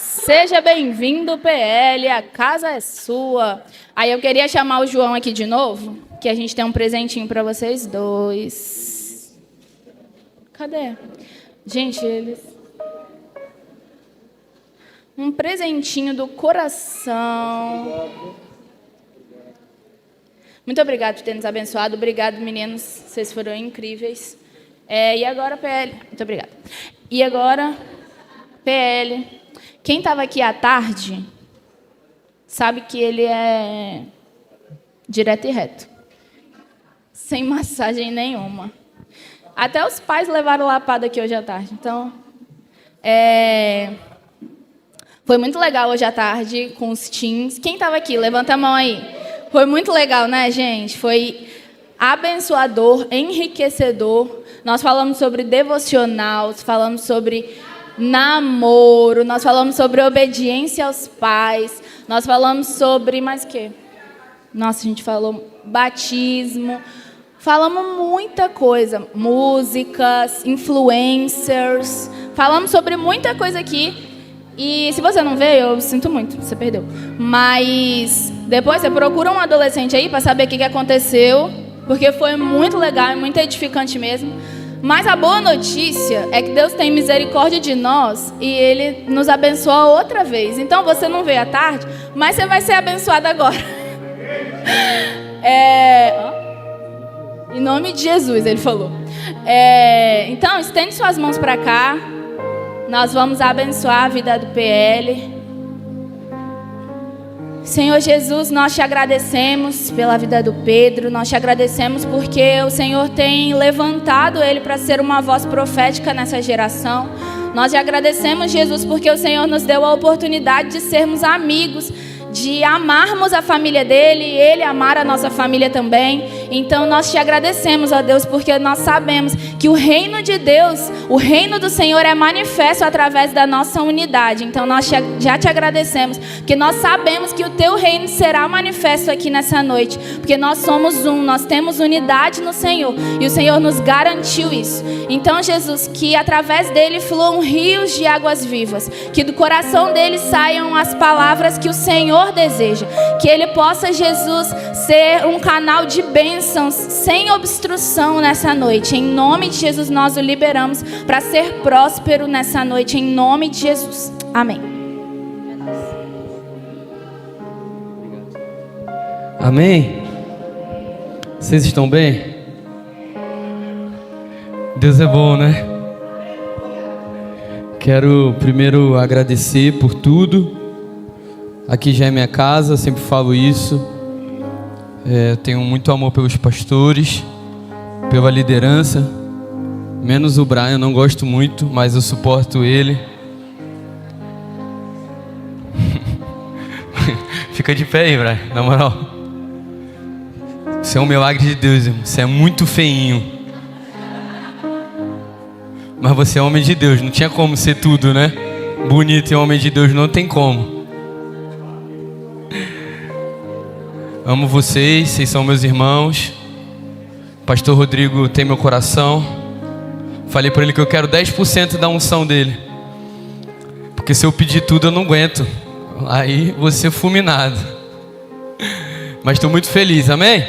Seja bem-vindo, PL, a casa é sua. Aí eu queria chamar o João aqui de novo, que a gente tem um presentinho para vocês dois. Cadê? Gente, eles... Um presentinho do coração. Muito obrigado por ter nos abençoado. Obrigado, meninos. Vocês foram incríveis. E agora, PL... Muito obrigada. E agora, PL... Quem estava aqui à tarde sabe que ele é direto e reto. Sem massagem nenhuma. Até os pais levaram lapada aqui hoje à tarde. Então, foi muito legal hoje à tarde com os teens. Quem estava aqui? Levanta a mão aí. Foi muito legal, né, gente? Foi abençoador, enriquecedor. Nós falamos sobre devocional, falamos sobre namoro, nós falamos sobre obediência aos pais, nós falamos sobre mais o quê? Nossa, a gente falou batismo, falamos muita coisa, músicas, influencers, falamos sobre muita coisa aqui. E se você não veio, eu sinto muito, você perdeu. Mas depois você procura um adolescente aí para saber o que aconteceu, porque foi muito legal e muito edificante mesmo. Mas a boa notícia é que Deus tem misericórdia de nós e Ele nos abençoa outra vez. Então você não veio à tarde, mas você vai ser abençoado agora. Em nome de Jesus, Ele falou. Então, estende suas mãos para cá. Nós vamos abençoar a vida do PL. Senhor Jesus, nós te agradecemos pela vida do Pedro, nós te agradecemos porque o Senhor tem levantado ele para ser uma voz profética nessa geração. Nós te agradecemos, Jesus, porque o Senhor nos deu a oportunidade de sermos amigos, de amarmos a família dele e ele amar a nossa família também. Então nós te agradecemos, ó Deus, porque nós sabemos que o reino de Deus, o reino do Senhor é manifesto através da nossa unidade. Então nós já te agradecemos, porque nós sabemos que o teu reino será manifesto aqui nessa noite, porque nós somos um, nós temos unidade no Senhor e o Senhor nos garantiu isso. Então, Jesus, que através dele fluam rios de águas vivas, que do coração dele saiam as palavras que o Senhor deseja, que ele possa, Jesus, ser um canal de bênçãos sem obstrução nessa noite. Em nome de Jesus nós o liberamos para ser próspero nessa noite, em nome de Jesus. Amém. Amém? Vocês estão bem? Deus é bom, né? Quero primeiro agradecer por tudo. Aqui já é minha casa, sempre falo isso. Tenho muito amor pelos pastores, pela liderança. Menos o Brian, não gosto muito, mas eu suporto ele. Fica de pé aí, Brian, na moral. Você é um milagre de Deus, irmão. Você é muito feinho. Mas você é homem de Deus, não tinha como ser tudo, né? Bonito e homem de Deus não tem como. Amo vocês, vocês são meus irmãos. Pastor Rodrigo tem meu coração. Falei para ele que eu quero 10% da unção dele, porque se eu pedir tudo eu não aguento. Aí vou ser fulminado. Mas estou muito feliz, amém?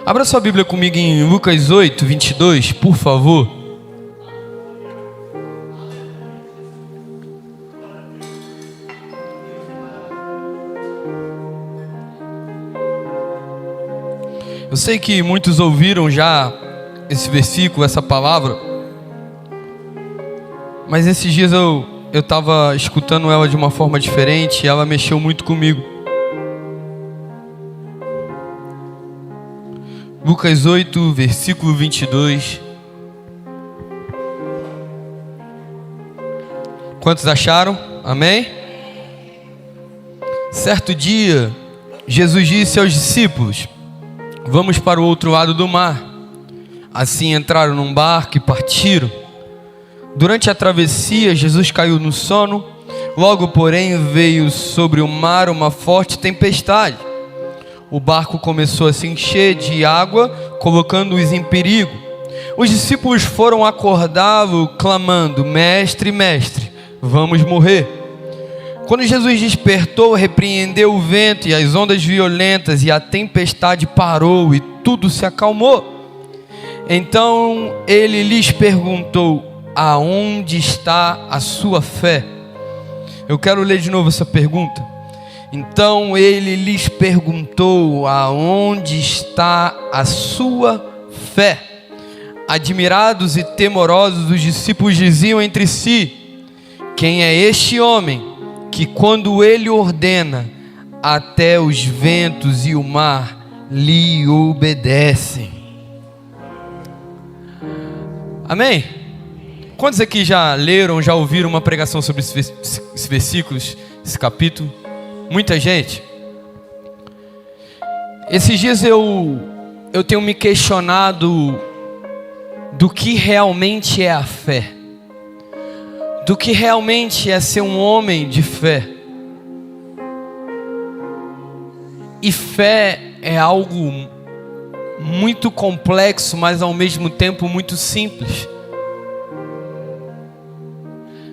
Abra sua Bíblia comigo em Lucas 8, 22, por favor. Eu sei que muitos ouviram já esse versículo, essa palavra, mas esses dias eu estava escutando ela de uma forma diferente e ela mexeu muito comigo. Lucas 8, versículo 22. Quantos acharam? Amém? Certo dia, Jesus disse aos discípulos: vamos para o outro lado do mar. Assim entraram num barco e partiram. Durante a travessia, Jesus caiu no sono. Logo, porém, veio sobre o mar uma forte tempestade. O barco começou a se encher de água, colocando-os em perigo. Os discípulos foram acordá-lo, clamando: Mestre, mestre, vamos morrer. Quando Jesus despertou, repreendeu o vento e as ondas violentas, e a tempestade parou e tudo se acalmou. Então ele lhes perguntou: aonde está a sua fé? Eu quero ler de novo essa pergunta. Então ele lhes perguntou: aonde está a sua fé? Admirados e temorosos, os discípulos diziam entre si: quem é este homem que, quando ele ordena, até os ventos e o mar lhe obedecem? Amém? Quantos aqui já leram, já ouviram uma pregação sobre esses versículos, esse capítulo? Muita gente. Esses dias eu tenho me questionado do que realmente é a fé, do que realmente é ser um homem de fé. E fé é algo muito complexo, mas ao mesmo tempo muito simples.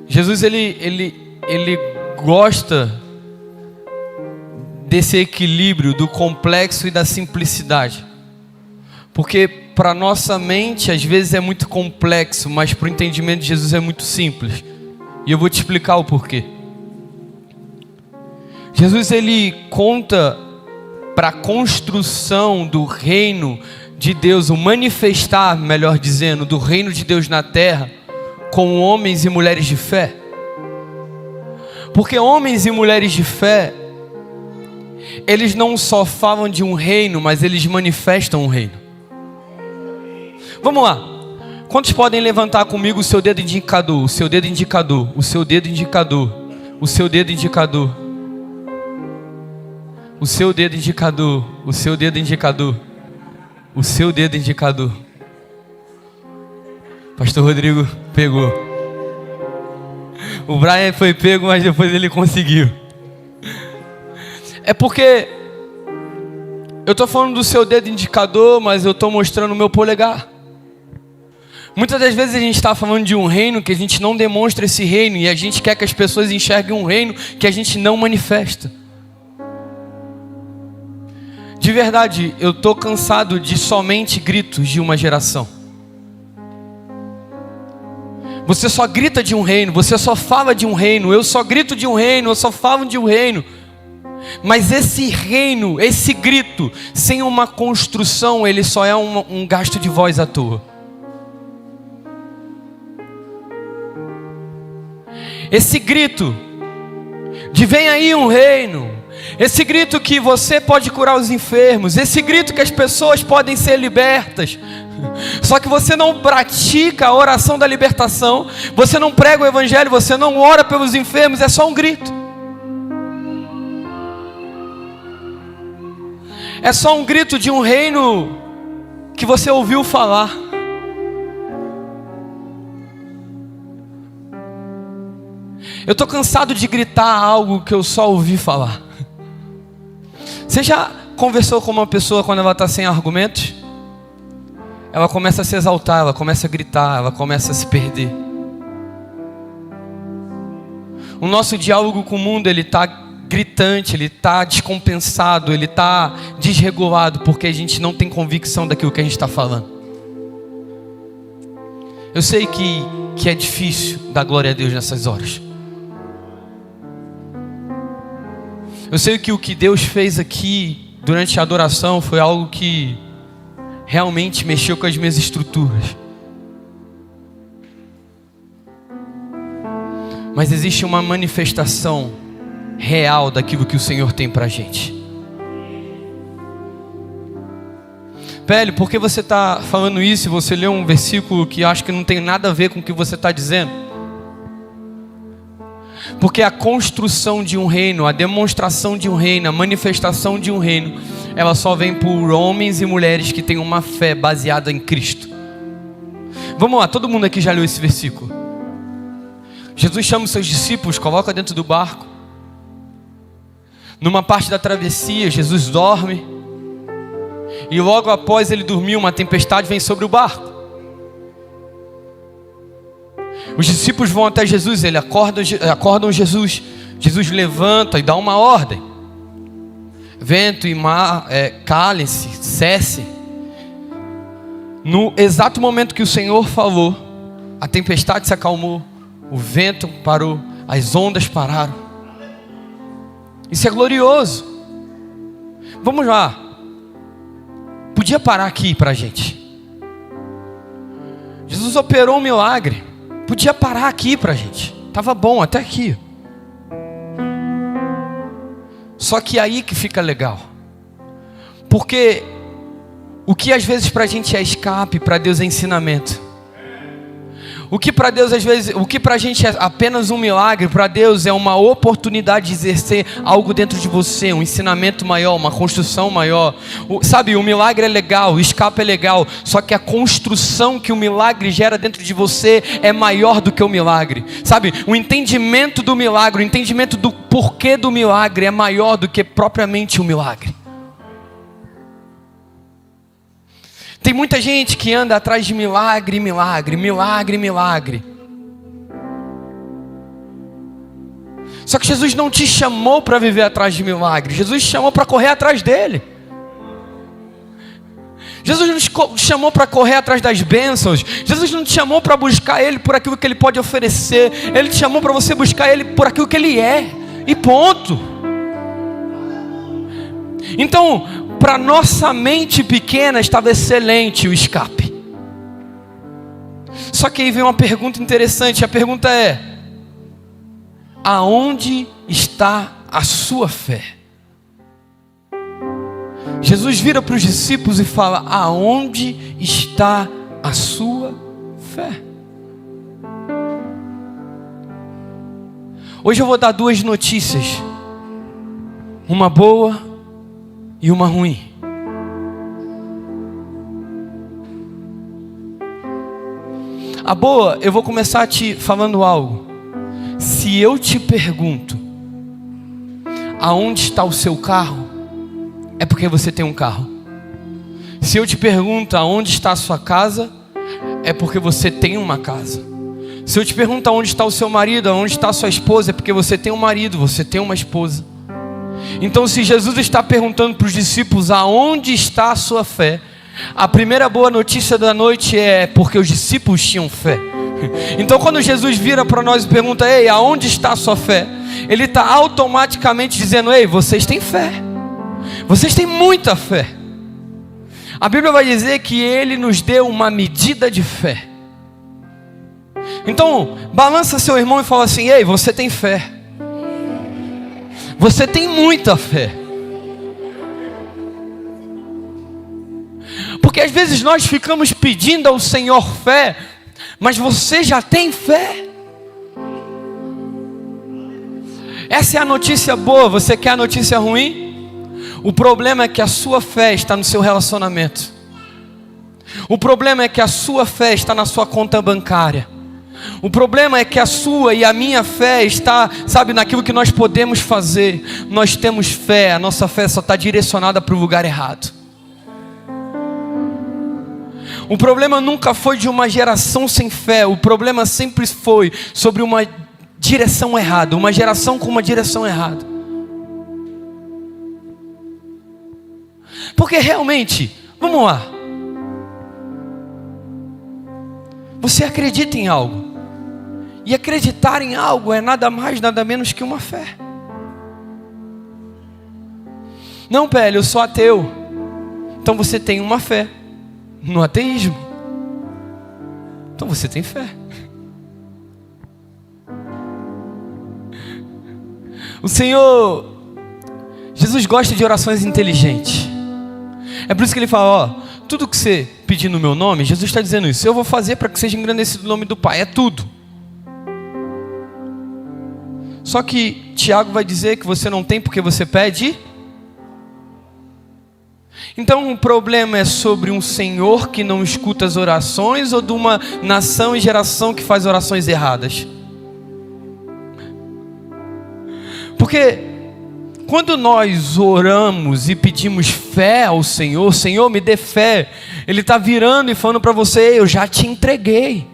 Jesus ele gosta desse equilíbrio do complexo e da simplicidade, porque para nossa mente às vezes é muito complexo, mas para o entendimento de Jesus é muito simples. E eu vou te explicar o porquê. Jesus ele conta para a construção do reino de Deus, o manifestar, melhor dizendo, do reino de Deus na terra, com homens e mulheres de fé. Porque homens e mulheres de fé, eles não só falam de um reino, mas eles manifestam um reino. Vamos lá. Quantos podem levantar comigo o seu dedo indicador? O seu dedo indicador. O seu dedo indicador. O seu dedo indicador. O seu dedo indicador. O seu dedo indicador. O seu dedo indicador. Pastor Rodrigo pegou. O Brian foi pego, mas depois ele conseguiu. É porque eu estou falando do seu dedo indicador, mas eu estou mostrando o meu polegar. Muitas das vezes a gente está falando de um reino que a gente não demonstra esse reino, e a gente quer que as pessoas enxerguem um reino que a gente não manifesta. De verdade, eu estou cansado de somente gritos de uma geração. Você só grita de um reino, você só fala de um reino, eu só grito de um reino, eu só falo de um reino. Mas esse reino, esse grito, sem uma construção, ele só é um gasto de voz à toa. Esse grito de vem aí um reino, esse grito que você pode curar os enfermos, esse grito que as pessoas podem ser libertas, só que você não pratica a oração da libertação, você não prega o evangelho, você não ora pelos enfermos, é só um grito. É só um grito de um reino que você ouviu falar. Eu estou cansado de gritar algo que eu só ouvi falar. Você já conversou com uma pessoa quando ela está sem argumentos? Ela começa a se exaltar, ela começa a gritar, ela começa a se perder. O nosso diálogo com o mundo, ele está gritante, ele está descompensado, ele está desregulado, porque a gente não tem convicção daquilo que a gente está falando. Eu sei que é difícil dar glória a Deus nessas horas. Eu sei que o que Deus fez aqui durante a adoração foi algo que realmente mexeu com as minhas estruturas. Mas existe uma manifestação real daquilo que o Senhor tem pra gente. Pele, por que você está falando isso e você leu um versículo que acho que não tem nada a ver com o que você está dizendo? Porque a construção de um reino, a demonstração de um reino, a manifestação de um reino, ela só vem por homens e mulheres que têm uma fé baseada em Cristo. Vamos lá, todo mundo aqui já leu esse versículo. Jesus chama os seus discípulos, coloca dentro do barco. Numa parte da travessia, Jesus dorme. E logo após ele dormir, uma tempestade vem sobre o barco. Os discípulos vão até Jesus, eles acordam Jesus. Jesus levanta e dá uma ordem: vento e mar, calem-se, cesse. No exato momento que o Senhor falou, a tempestade se acalmou, o vento parou, as ondas pararam. Isso é glorioso. Vamos lá. Podia parar aqui para a gente. Jesus operou um milagre. Podia parar aqui para a gente. Estava bom até aqui. Só que aí que fica legal. Porque o que às vezes para a gente é escape, para Deus é ensinamento. O que para Deus às vezes, o que para a gente é apenas um milagre, para Deus é uma oportunidade de exercer algo dentro de você, um ensinamento maior, uma construção maior. Sabe, o milagre é legal, o escape é legal, só que a construção que o milagre gera dentro de você é maior do que o milagre. Sabe, o entendimento do milagre, o entendimento do porquê do milagre é maior do que propriamente o milagre. Tem muita gente que anda atrás de milagre, milagre, milagre, milagre. Só que Jesus não te chamou para viver atrás de milagre. Jesus te chamou para correr atrás dele. Jesus não te chamou para correr atrás das bênçãos. Jesus não te chamou para buscar ele por aquilo que ele pode oferecer. Ele te chamou para você buscar ele por aquilo que ele é. E ponto. Então, para nossa mente pequena estava excelente o escape. Só que aí vem uma pergunta interessante. A pergunta é: aonde está a sua fé? Jesus vira para os discípulos e fala: aonde está a sua fé? Hoje eu vou dar duas notícias, uma boa e uma ruim. A boa, eu vou começar te falando algo. Se eu te pergunto aonde está o seu carro, é porque você tem um carro. Se eu te pergunto aonde está a sua casa, é porque você tem uma casa. Se eu te pergunto aonde está o seu marido, aonde está a sua esposa, é porque você tem um marido, você tem uma esposa. Então, se Jesus está perguntando para os discípulos aonde está a sua fé, a primeira boa notícia da noite é porque os discípulos tinham fé. Então, quando Jesus vira para nós e pergunta: ei, aonde está a sua fé? Ele está automaticamente dizendo: ei, vocês têm fé. Vocês têm muita fé. A Bíblia vai dizer que Ele nos deu uma medida de fé. Então, balança seu irmão e fala assim: ei, você tem fé. Você tem muita fé. Porque às vezes nós ficamos pedindo ao Senhor fé, mas você já tem fé. Essa é a notícia boa. Você quer a notícia ruim? O problema é que a sua fé está no seu relacionamento. O problema é que a sua fé está na sua conta bancária. O problema é que a sua e a minha fé está, sabe, naquilo que nós podemos fazer. Nós temos fé, a nossa fé só está direcionada para o lugar errado. O problema nunca foi de uma geração sem fé. O problema sempre foi sobre uma direção errada, uma geração com uma direção errada. Porque realmente, vamos lá, você acredita em algo. E acreditar em algo é nada mais, nada menos que uma fé. Não, Pélio, eu sou ateu. Então você tem uma fé no ateísmo. Então você tem fé. O Senhor, Jesus gosta de orações inteligentes. É por isso que Ele fala: ó, tudo que você pedir no meu nome, Jesus está dizendo isso, eu vou fazer para que seja engrandecido o nome do Pai. É tudo. Só que Tiago vai dizer que você não tem porque você pede. Então o problema é sobre um Senhor que não escuta as orações, ou de uma nação e geração que faz orações erradas? Porque quando nós oramos e pedimos fé ao Senhor, Senhor, me dê fé, Ele está virando e falando para você: eu já te entreguei.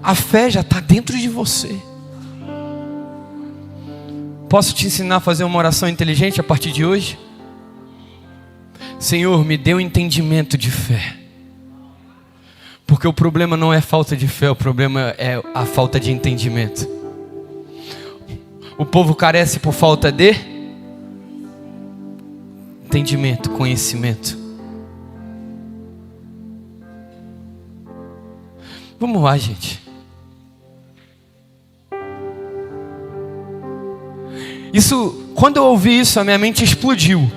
A fé já está dentro de você. Posso te ensinar a fazer uma oração inteligente a partir de hoje? Senhor, me dê um entendimento de fé. Porque o problema não é falta de fé, o problema é a falta de entendimento. O povo carece por falta de entendimento, conhecimento. Vamos lá, gente. Isso, quando eu ouvi isso, a minha mente explodiu.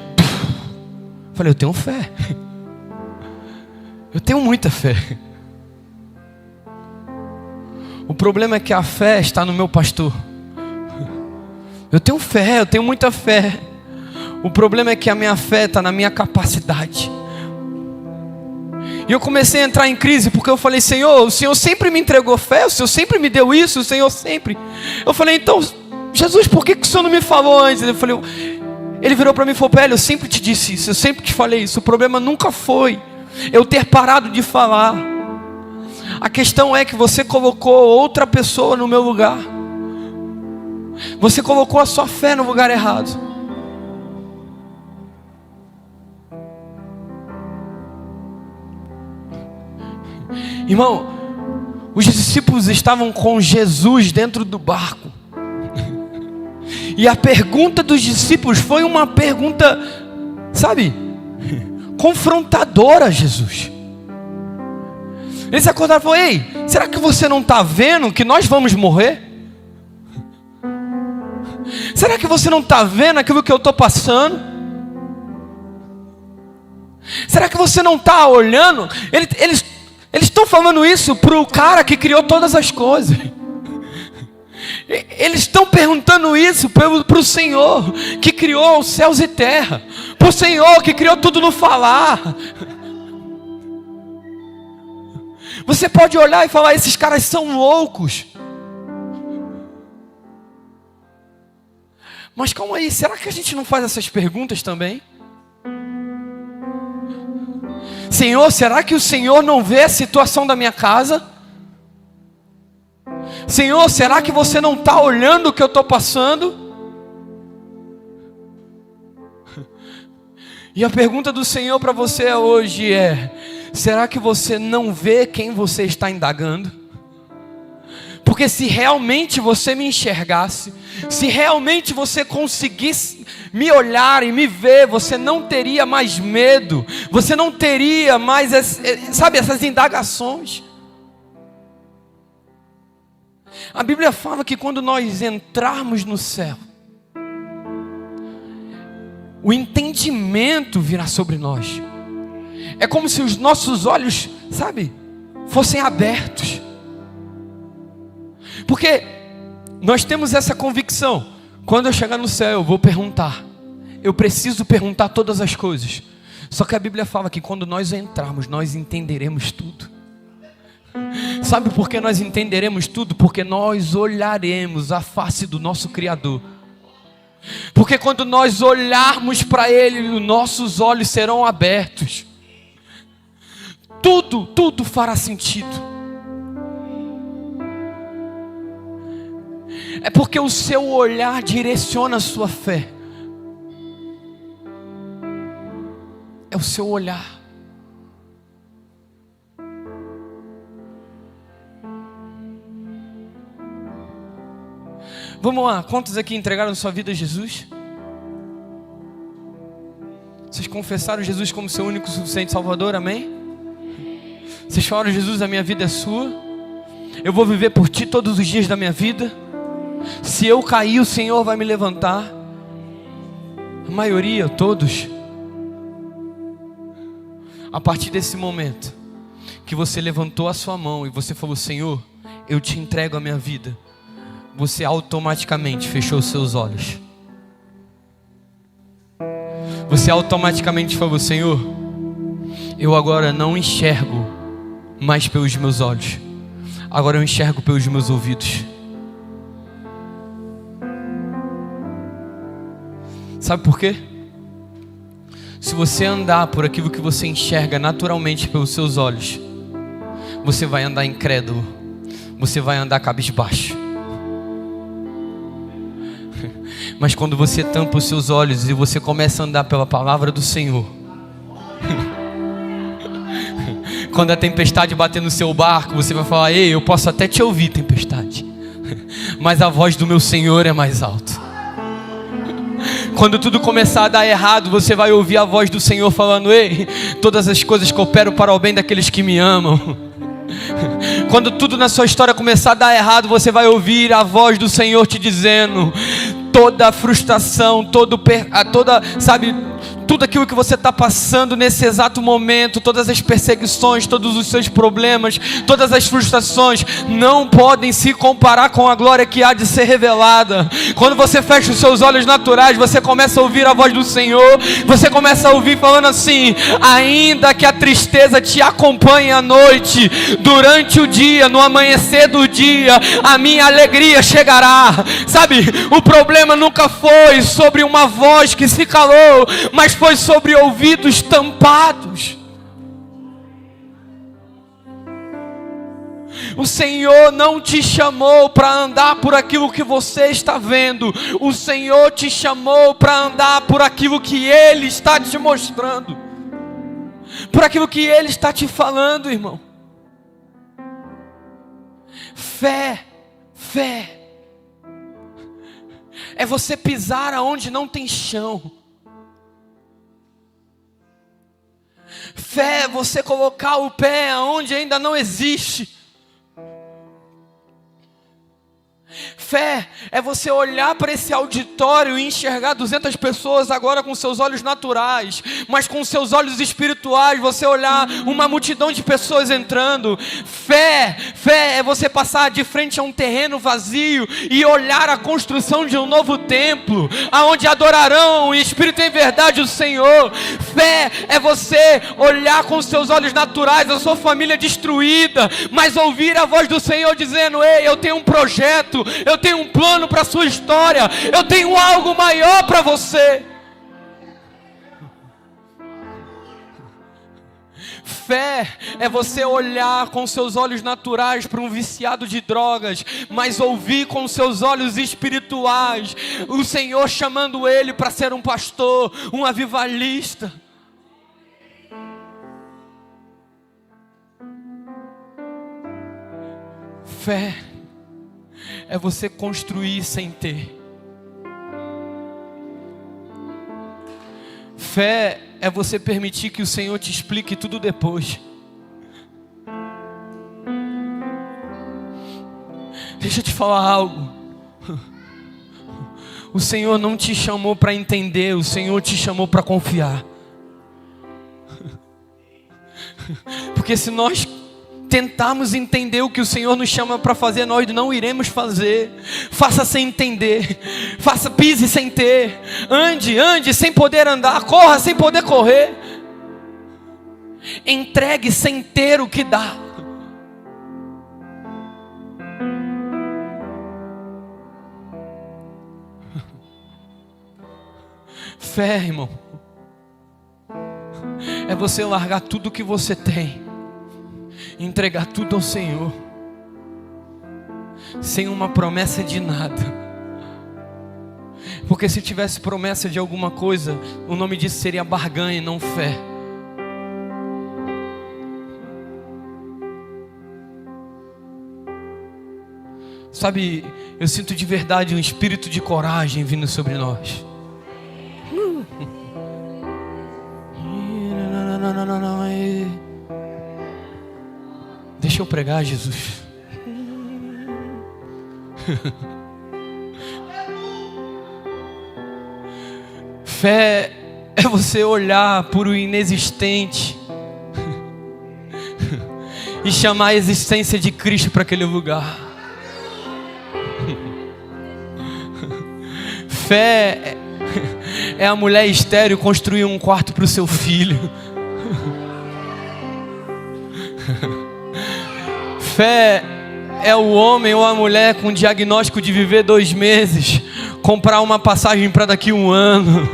Falei, eu tenho fé. Eu tenho muita fé. O problema é que a fé está no meu pastor. Eu tenho fé, eu tenho muita fé. O problema é que a minha fé está na minha capacidade. E eu comecei a entrar em crise, porque eu falei, Senhor, o Senhor sempre me entregou fé, o Senhor sempre me deu isso, o Senhor sempre. Eu falei, então, Jesus, por que o Senhor não me falou antes? Ele virou para mim e falou, Pélio, eu sempre te disse isso, eu sempre te falei isso. O problema nunca foi eu ter parado de falar. A questão é que você colocou outra pessoa no meu lugar. Você colocou a sua fé no lugar errado. Irmão, os discípulos estavam com Jesus dentro do barco. E a pergunta dos discípulos foi uma pergunta, sabe, confrontadora a Jesus. Eles acordaram e falaram, ei, será que você não está vendo que nós vamos morrer? Será que você não está vendo aquilo que eu estou passando? Será que você não está olhando? Eles estão falando isso para o cara que criou todas as coisas. Eles estão perguntando isso para o Senhor que criou os céus e terra, para o Senhor que criou tudo no falar. Você pode olhar e falar, esses caras são loucos. Mas calma aí, será que a gente não faz essas perguntas também? Senhor, será que o Senhor não vê a situação da minha casa? Senhor, será que você não está olhando o que eu estou passando? E a pergunta do Senhor para você hoje é, será que você não vê quem você está indagando? Porque se realmente você me enxergasse, se realmente você conseguisse me olhar e me ver, você não teria mais medo, você não teria mais, sabe, essas indagações. A Bíblia fala que quando nós entrarmos no céu, o entendimento virá sobre nós. É como se os nossos olhos, sabe, fossem abertos. Porque nós temos essa convicção, quando eu chegar no céu eu vou perguntar. Eu preciso perguntar todas as coisas. Só que a Bíblia fala que quando nós entrarmos, nós entenderemos tudo. Sabe por que nós entenderemos tudo? Porque nós olharemos a face do nosso Criador. Porque quando nós olharmos para Ele, os nossos olhos serão abertos. Tudo fará sentido. É porque o seu olhar direciona a sua fé. É o seu olhar. Vamos lá, quantos aqui entregaram sua vida a Jesus? Vocês confessaram Jesus como seu único e suficiente Salvador, amém? Vocês falaram, Jesus, a minha vida é sua. Eu vou viver por ti todos os dias da minha vida. Se eu cair, o Senhor vai me levantar. A maioria, todos. A partir desse momento que você levantou a sua mão e você falou, Senhor, eu te entrego a minha vida, você automaticamente fechou os seus olhos. Você automaticamente falou, Senhor, eu agora não enxergo mais pelos meus olhos, agora eu enxergo pelos meus ouvidos. Sabe por quê? Se você andar por aquilo que você enxerga naturalmente pelos seus olhos, você vai andar incrédulo, você vai andar cabisbaixo. Mas quando você tampa os seus olhos e você começa a andar pela palavra do Senhor, quando a tempestade bater no seu barco, você vai falar: ei, eu posso até te ouvir, tempestade, mas a voz do meu Senhor é mais alta. Quando tudo começar a dar errado, você vai ouvir a voz do Senhor falando: ei, todas as coisas cooperam para o bem daqueles que me amam. Quando tudo na sua história começar a dar errado, você vai ouvir a voz do Senhor te dizendo: toda a frustração, tudo aquilo que você está passando nesse exato momento, todas as perseguições, todos os seus problemas, todas as frustrações, não podem se comparar com a glória que há de ser revelada. Quando você fecha os seus olhos naturais, você começa a ouvir a voz do Senhor, você começa a ouvir falando assim: ainda que a tristeza te acompanhe à noite, durante o dia, no amanhecer do dia, a minha alegria chegará. Sabe, o problema nunca foi sobre uma voz que se calou, mas foi sobre ouvidos tampados. O Senhor não te chamou para andar por aquilo que você está vendo. O Senhor te chamou para andar por aquilo que Ele está te mostrando, por aquilo que Ele está te falando, irmão. Fé é você pisar aonde não tem chão. Fé é você colocar o pé aonde ainda não existe. Fé é você olhar para esse auditório e enxergar 200 pessoas agora com seus olhos naturais, mas com seus olhos espirituais você olhar uma multidão de pessoas entrando. Fé é você passar de frente a um terreno vazio e olhar a construção de um novo templo, aonde adorarão em espírito e em verdade o Senhor. Fé é você olhar com seus olhos naturais a sua família destruída, mas ouvir a voz do Senhor dizendo: ei, eu tenho um projeto, eu tenho um plano para a sua história, eu tenho algo maior para você. Fé é você olhar com seus olhos naturais para um viciado de drogas, mas ouvir com seus olhos espirituais o Senhor chamando ele para ser um pastor, um avivalista. Fé é você construir sem ter. Fé é você permitir que o Senhor te explique tudo depois. Deixa eu te falar algo. O Senhor não te chamou para entender, o Senhor te chamou para confiar. Porque se nós tentarmos entender o que o Senhor nos chama para fazer, nós não iremos fazer. Faça sem entender, pise sem ter, ande sem poder andar, corra sem poder correr, entregue sem ter o que dá. Fé, irmão, é você largar tudo que você tem, entregar tudo ao Senhor, sem uma promessa de nada. Porque se tivesse promessa de alguma coisa, o nome disso seria barganha e não fé. Sabe, eu sinto de verdade um espírito de coragem vindo sobre nós. Deixa eu pregar, Jesus. Fé é você olhar para o inexistente e chamar a existência de Cristo para aquele lugar. Fé é a mulher estéril construir um quarto para o seu filho. Fé é o homem ou a mulher com diagnóstico de viver 2 meses comprar uma passagem para daqui 1 ano.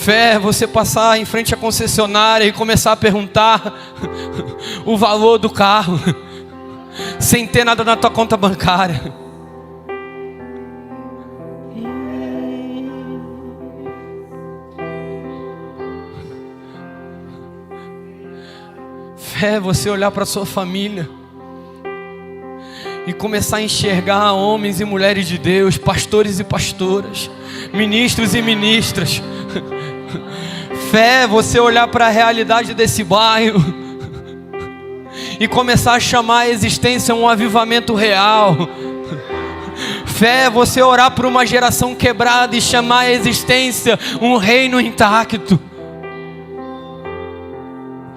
Fé é você passar em frente à concessionária e começar a perguntar o valor do carro, sem ter nada na tua conta bancária. Fé é você olhar para a sua família e começar a enxergar homens e mulheres de Deus, pastores e pastoras, ministros e ministras. Fé é você olhar para a realidade desse bairro e começar a chamar a existência um avivamento real. Fé é você orar por uma geração quebrada e chamar a existência um reino intacto.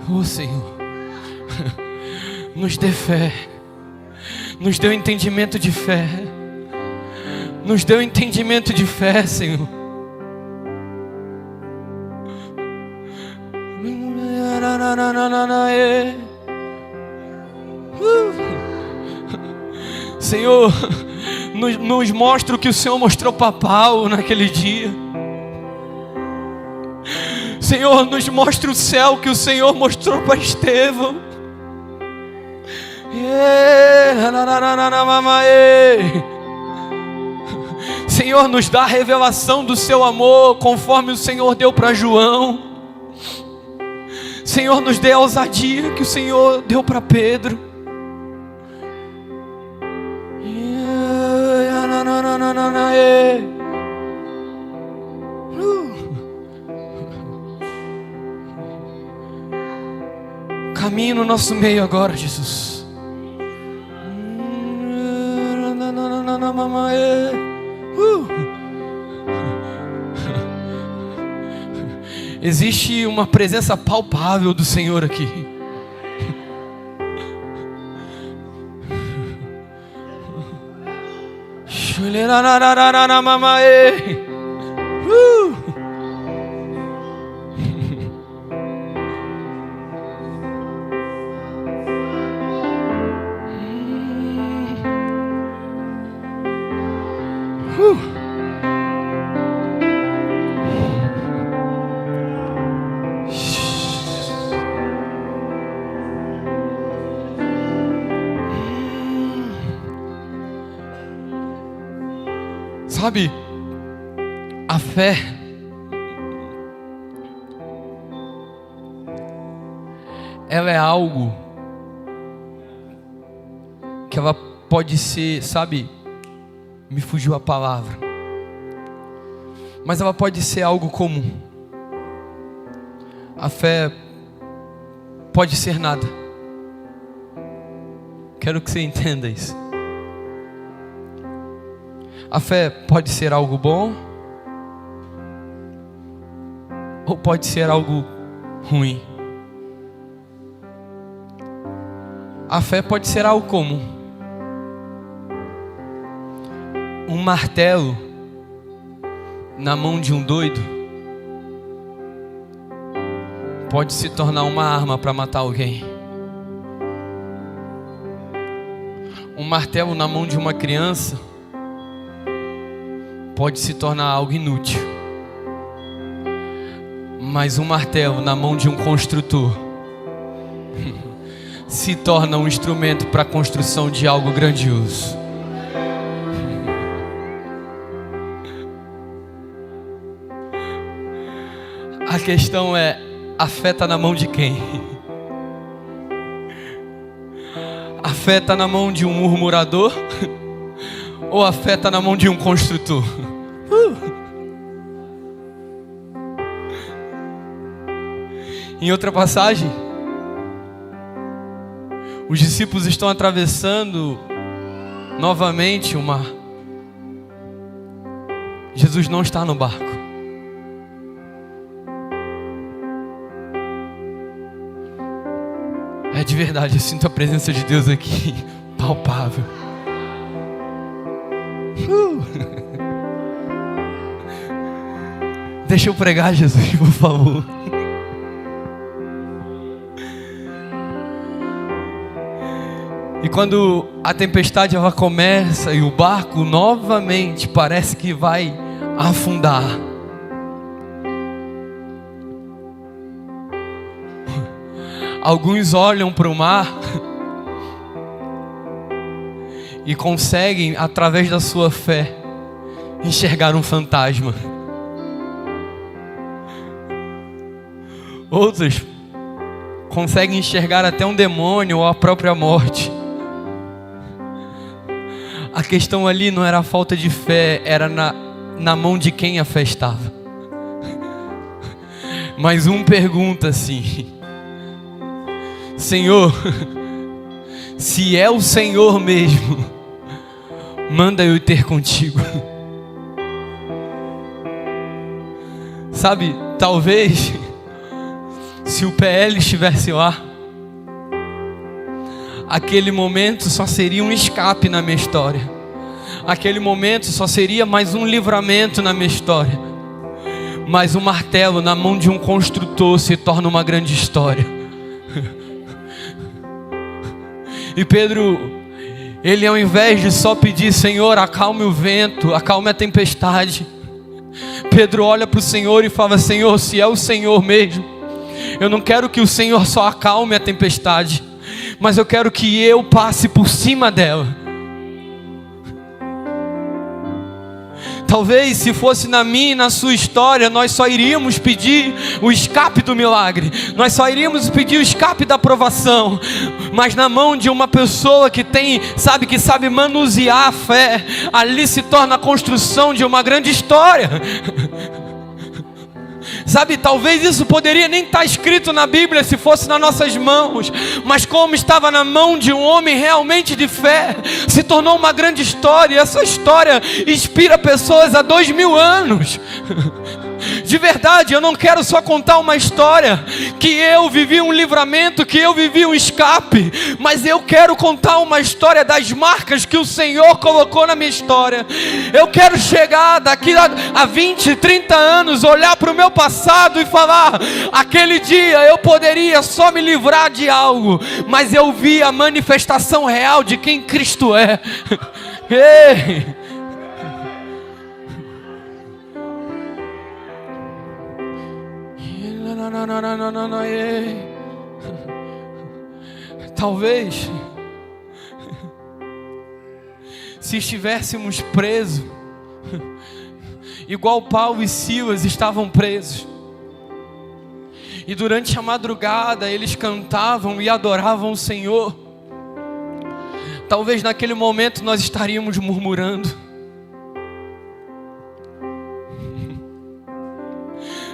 Oh Senhor, nos dê fé, nos dê o entendimento de fé, nos dê o entendimento de fé, Senhor. Senhor, nos mostra o que o Senhor mostrou para Paulo naquele dia. Senhor, nos mostra o céu que o Senhor mostrou para Estevão. Senhor, nos dá a revelação do seu amor, conforme o Senhor deu para João. Senhor, nos dê a ousadia que o Senhor deu para Pedro. Caminhe no nosso meio agora, Jesus. Existe uma presença palpável do Senhor aqui. Sabe, a fé ela é algo que ela pode ser, sabe, me fugiu a palavra, mas ela pode ser algo comum. A fé pode ser nada. Quero que você entenda isso. A fé pode ser algo bom ou pode ser algo ruim. A fé pode ser algo comum. Um martelo na mão de um doido pode se tornar uma arma para matar alguém. Um martelo na mão de uma criança pode se tornar algo inútil. Mas um martelo na mão de um construtor se torna um instrumento para a construção de algo grandioso. A questão é, a fé está na mão de quem? A fé está na mão de um murmurador? Ou a fé está na mão de um construtor? Em outra passagem, os discípulos estão atravessando novamente o mar. Jesus não está no barco. É de verdade, eu sinto a presença de Deus aqui, palpável. Deixa eu pregar, Jesus, por favor. E quando a tempestade ela começa e o barco novamente parece que vai afundar, Alguns olham para o mar e conseguem, através da sua fé, enxergar um fantasma. Outros conseguem enxergar até um demônio ou a própria morte. A questão ali não era a falta de fé, era na mão de quem a fé estava. Mas um pergunta assim: Senhor, se é o Senhor mesmo, manda eu ter contigo. Sabe, talvez se o PL estivesse lá, aquele momento só seria um escape na minha história. Aquele momento só seria mais um livramento na minha história. Mas o martelo na mão de um construtor se torna uma grande história. E Pedro, ele ao invés de só pedir: Senhor, acalme o vento, acalme a tempestade, Pedro olha para o Senhor e fala: Senhor, se é o Senhor mesmo, eu não quero que o Senhor só acalme a tempestade, mas eu quero que eu passe por cima dela. Talvez se fosse na minha e na sua história, nós só iríamos pedir o escape do milagre, nós só iríamos pedir o escape da aprovação. Mas na mão de uma pessoa que sabe manusear a fé, ali se torna a construção de uma grande história. Sabe, talvez isso poderia nem estar escrito na Bíblia se fosse nas nossas mãos, mas como estava na mão de um homem realmente de fé, se tornou uma grande história. E essa história inspira pessoas há 2000 anos. De verdade, eu não quero só contar uma história que eu vivi um livramento, que eu vivi um escape, mas eu quero contar uma história das marcas que o Senhor colocou na minha história. Eu quero chegar daqui a 20, 30 anos, olhar para o meu passado e falar: aquele dia eu poderia só me livrar de algo, mas eu vi a manifestação real de quem Cristo é. Ei! Talvez se estivéssemos presos, igual Paulo e Silas estavam presos, e durante a madrugada eles cantavam e adoravam o Senhor, talvez naquele momento nós estaríamos murmurando.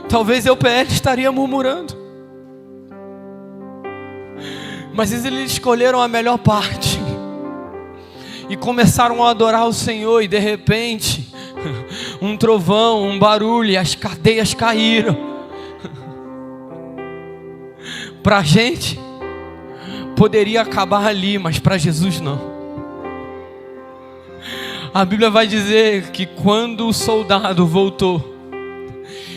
Talvez eu, PL, estaria murmurando. Mas eles escolheram a melhor parte e começaram a adorar o Senhor. E de repente, um trovão, um barulho, e as cadeias caíram. Para a gente poderia acabar ali, mas para Jesus não. A Bíblia vai dizer que quando o soldado voltou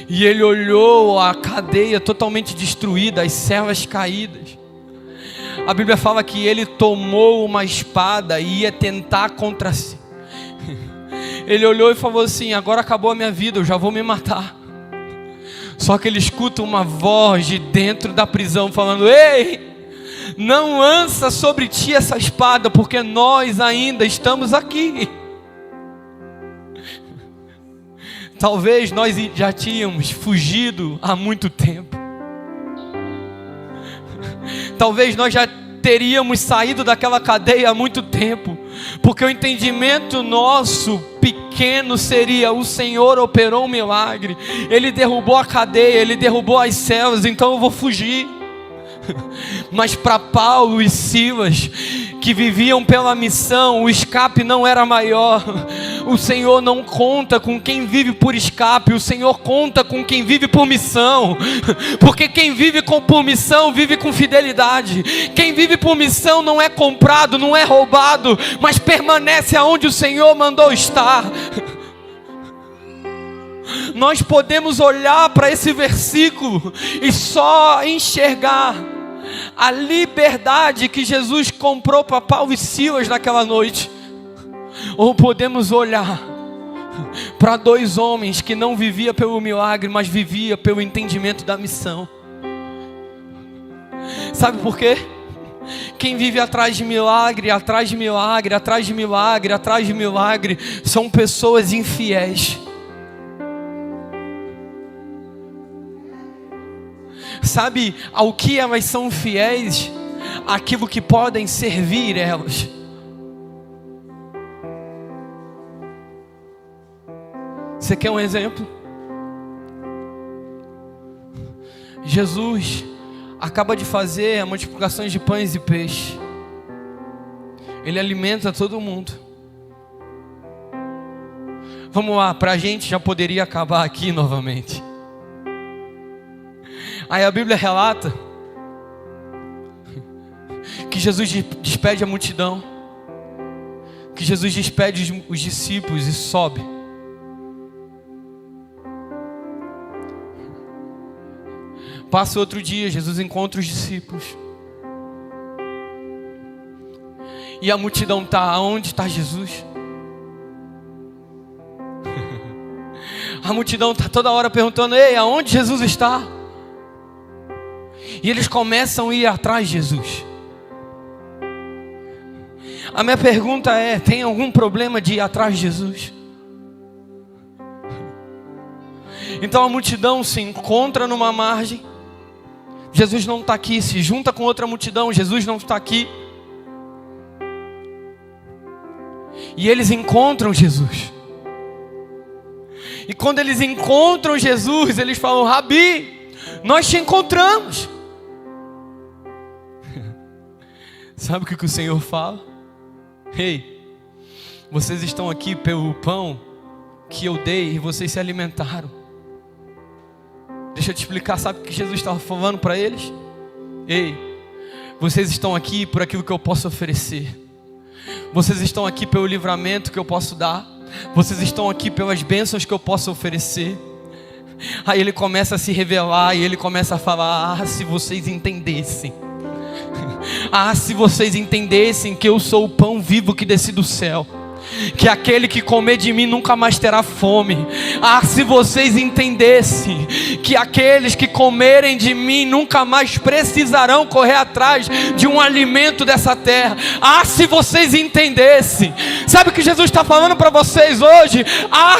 e ele olhou a cadeia totalmente destruída, as celas caídas, a Bíblia fala que ele tomou uma espada e ia tentar contra si. Ele olhou e falou assim: agora acabou a minha vida, eu já vou me matar. Só que ele escuta uma voz de dentro da prisão falando: ei, não lança sobre ti essa espada, porque nós ainda estamos aqui. Talvez nós já tínhamos fugido há muito tempo. Talvez nós já teríamos saído daquela cadeia há muito tempo, porque o entendimento nosso pequeno seria: o Senhor operou um milagre, Ele derrubou a cadeia, Ele derrubou as celas, então eu vou fugir. Mas para Paulo e Silas, que viviam pela missão, o escape não era maior. O Senhor não conta com quem vive por escape, o Senhor conta com quem vive por missão. Porque quem vive por missão vive com fidelidade. Quem vive por missão não é comprado, não é roubado, mas permanece aonde o Senhor mandou estar. Nós podemos olhar para esse versículo e só enxergar a liberdade que Jesus comprou para Paulo e Silas naquela noite. Ou podemos olhar para dois homens que não viviam pelo milagre, mas viviam pelo entendimento da missão. Sabe por quê? Quem vive atrás de milagre, atrás de milagre, atrás de milagre, atrás de milagre, são pessoas infiéis. Sabe ao que elas são fiéis? Aquilo que podem servir elas. Você quer um exemplo? Jesus acaba de fazer a multiplicação de pães e peixes. Ele alimenta todo mundo. Vamos lá, para a gente já poderia acabar aqui novamente. Aí a Bíblia relata que Jesus despede a multidão, que Jesus despede os discípulos e sobe. Passa outro dia, Jesus encontra os discípulos. E a multidão está, aonde está Jesus? A multidão está toda hora perguntando, ei, aonde Jesus está? E eles começam a ir atrás de Jesus. A minha pergunta é, tem algum problema de ir atrás de Jesus? Então a multidão se encontra numa margem. Jesus não está aqui, se junta com outra multidão, Jesus não está aqui. E eles encontram Jesus. E quando eles encontram Jesus, eles falam, Rabi, nós te encontramos. Sabe o que o Senhor fala? Ei, vocês estão aqui pelo pão que eu dei e vocês se alimentaram. Deixa eu te explicar, sabe o que Jesus estava falando para eles? Ei, vocês estão aqui por aquilo que eu posso oferecer. Vocês estão aqui pelo livramento que eu posso dar. Vocês estão aqui pelas bênçãos que eu posso oferecer. Aí ele começa a se revelar e ele começa a falar, se vocês entendessem. Se vocês entendessem que eu sou o pão vivo que desci do céu, que aquele que comer de mim nunca mais terá fome. Se vocês entendessem que aqueles que comerem de mim nunca mais precisarão correr atrás de um alimento dessa terra. Se vocês entendessem. Sabe o que Jesus está falando para vocês hoje?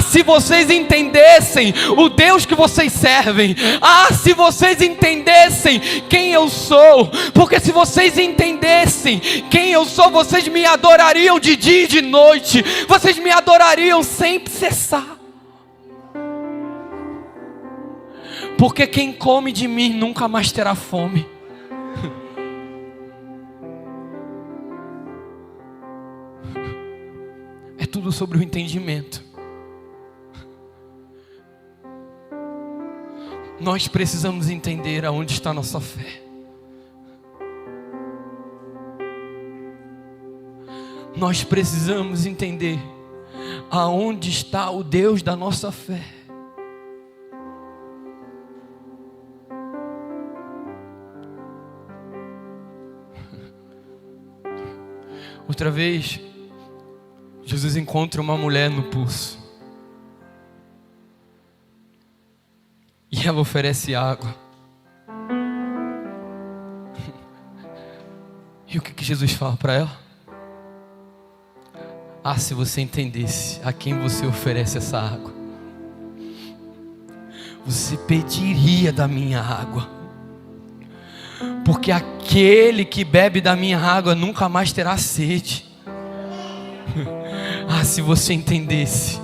Se vocês entendessem o Deus que vocês servem. Se vocês entendessem quem eu sou. Porque se vocês entendessem quem eu sou, vocês me adorariam de dia e de noite. Vocês me adorariam sem cessar. Porque quem come de mim nunca mais terá fome. É tudo sobre o entendimento. Nós precisamos entender aonde está a nossa fé. Nós precisamos entender aonde está o Deus da nossa fé. Outra vez, Jesus encontra uma mulher no poço. E ela oferece água. E o que Jesus fala para ela? Se você entendesse a quem você oferece essa água, você pediria da minha água. Porque aquele que bebe da minha água nunca mais terá sede. Se você entendesse.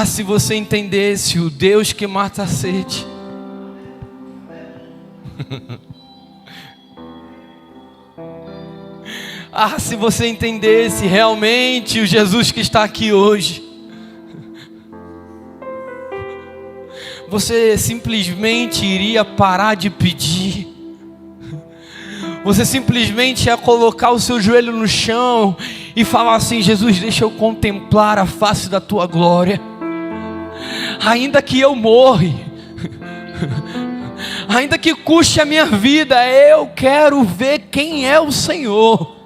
Se você entendesse o Deus que mata a sede. Se você entendesse realmente o Jesus que está aqui hoje, você simplesmente iria parar de pedir. Você simplesmente ia colocar o seu joelho no chão e falar assim: Jesus, deixa eu contemplar a face da tua glória. Ainda que eu morre, ainda que custe a minha vida, eu quero ver quem é o Senhor.